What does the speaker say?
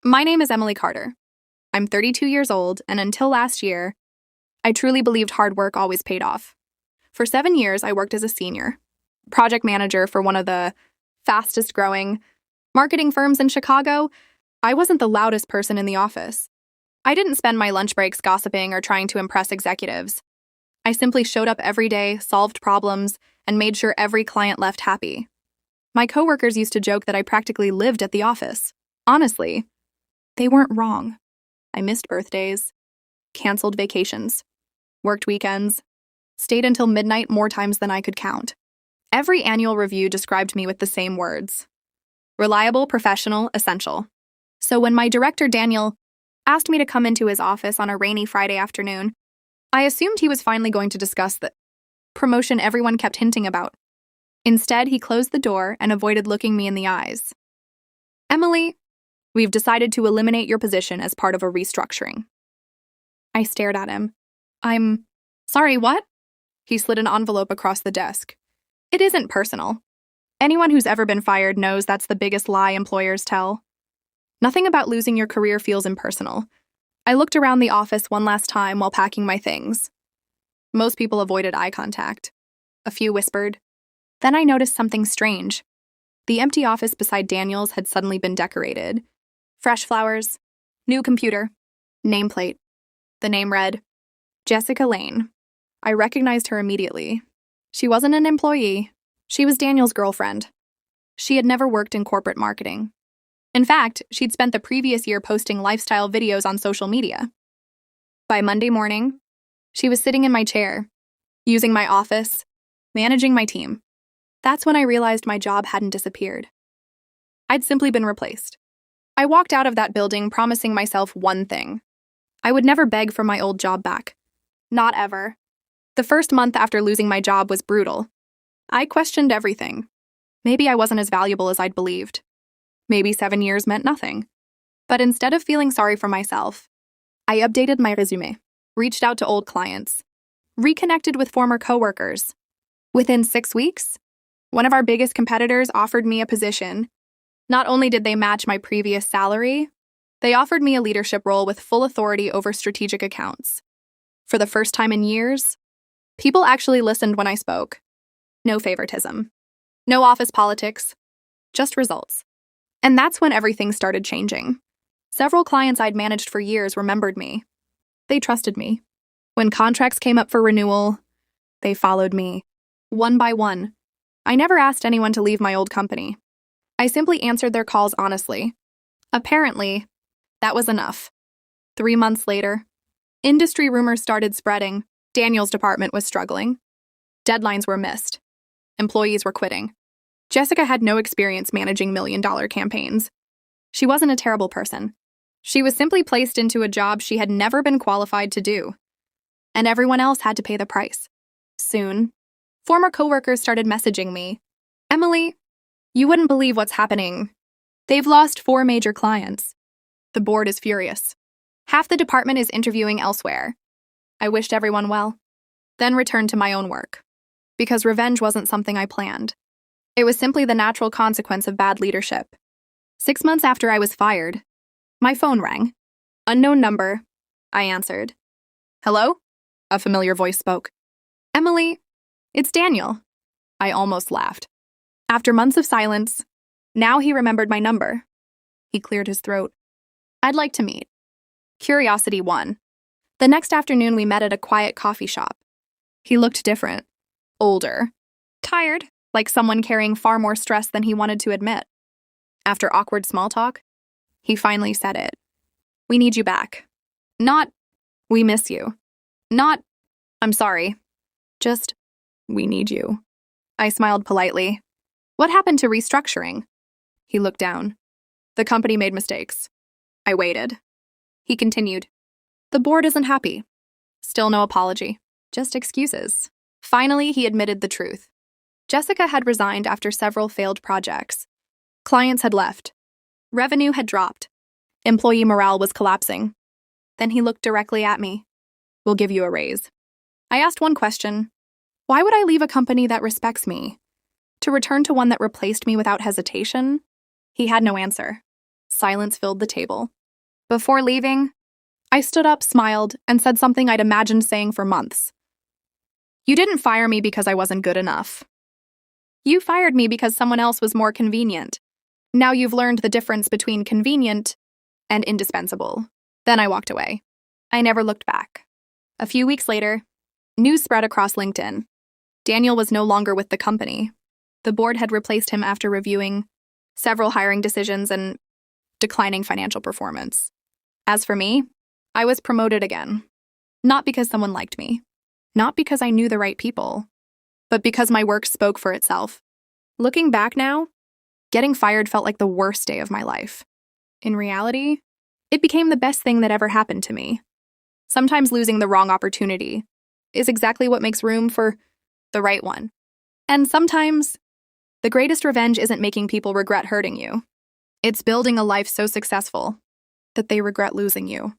My name is Emily Carter. I'm 32 years old, and until last year, I truly believed hard work always paid off. For 7 years, I worked as a senior, project manager for one of the fastest growing marketing firms in Chicago. I wasn't the loudest person in the office. I didn't spend my lunch breaks gossiping or trying to impress executives. I simply showed up every day, solved problems, and made sure every client left happy. My coworkers used to joke that I practically lived at the office. Honestly, they weren't wrong. I missed birthdays, canceled vacations, worked weekends, stayed until midnight more times than I could count. Every annual review described me with the same words: reliable, professional, essential. So when my director, Daniel, asked me to come into his office on a rainy Friday afternoon, I assumed he was finally going to discuss the promotion everyone kept hinting about. Instead, he closed the door and avoided looking me in the eyes. "Emily, we've decided to eliminate your position as part of a restructuring." I stared at him. "I'm sorry, what?" He slid an envelope across the desk. "It isn't personal. Anyone who's ever been fired knows that's the biggest lie employers tell. Nothing about losing your career feels impersonal." I looked around the office one last time while packing my things. Most people avoided eye contact. A few whispered. Then I noticed something strange. The empty office beside Daniel's had suddenly been decorated. Fresh flowers, new computer, nameplate. The name read, Jessica Lane. I recognized her immediately. She wasn't an employee. She was Daniel's girlfriend. She had never worked in corporate marketing. In fact, she'd spent the previous year posting lifestyle videos on social media. By Monday morning, she was sitting in my chair, using my office, managing my team. That's when I realized my job hadn't disappeared. I'd simply been replaced. I walked out of that building promising myself one thing: I would never beg for my old job back. Not ever. The first month after losing my job was brutal. I questioned everything. Maybe I wasn't as valuable as I'd believed. Maybe 7 years meant nothing. But instead of feeling sorry for myself, I updated my resume, reached out to old clients, reconnected with former coworkers. Within 6 weeks, one of our biggest competitors offered me a position. Not only did they match my previous salary, they offered me a leadership role with full authority over strategic accounts. For the first time in years, people actually listened when I spoke. No favoritism. No office politics. Just results. And that's when everything started changing. Several clients I'd managed for years remembered me. They trusted me. When contracts came up for renewal, they followed me, one by one. I never asked anyone to leave my old company. I simply answered their calls honestly. Apparently, that was enough. 3 months later, industry rumors started spreading. Daniel's department was struggling. Deadlines were missed. Employees were quitting. Jessica had no experience managing million-dollar campaigns. She wasn't a terrible person. She was simply placed into a job she had never been qualified to do. And everyone else had to pay the price. Soon, former coworkers started messaging me. "Emily, you wouldn't believe what's happening. They've lost 4 major clients. The board is furious. Half the department is interviewing elsewhere." I wished everyone well, then returned to my own work. Because revenge wasn't something I planned. It was simply the natural consequence of bad leadership. 6 months after I was fired, my phone rang. Unknown number. I answered. "Hello?" A familiar voice spoke. "Emily, it's Daniel." I almost laughed. After months of silence, now he remembered my number. He cleared his throat. "I'd like to meet." Curiosity won. The next afternoon, we met at a quiet coffee shop. He looked different. Older. Tired, like someone carrying far more stress than he wanted to admit. After awkward small talk, he finally said it. "We need you back. Not, we miss you. Not, I'm sorry. Just, we need you." I smiled politely. "What happened to restructuring?" He looked down. "The company made mistakes." I waited. He continued. "The board isn't happy." Still no apology. Just excuses. Finally, he admitted the truth. Jessica had resigned after several failed projects. Clients had left. Revenue had dropped. Employee morale was collapsing. Then he looked directly at me. "We'll give you a raise." I asked one question. Why would I leave a company that respects me to return to one that replaced me without hesitation? He had no answer. Silence filled the table. Before leaving, I stood up, smiled, and said something I'd imagined saying for months. You didn't fire me because I wasn't good enough. You fired me because someone else was more convenient. Now you've learned the difference between convenient and indispensable. Then I walked away. I never looked back. A few weeks later, news spread across LinkedIn. Daniel was no longer with the company. The board had replaced him after reviewing several hiring decisions and declining financial performance. As for me, I was promoted again. Not because someone liked me. Not because I knew the right people. But because my work spoke for itself. Looking back now, getting fired felt like the worst day of my life. In reality, it became the best thing that ever happened to me. Sometimes losing the wrong opportunity is exactly what makes room for the right one. And sometimes, the greatest revenge isn't making people regret hurting you. It's building a life so successful that they regret losing you.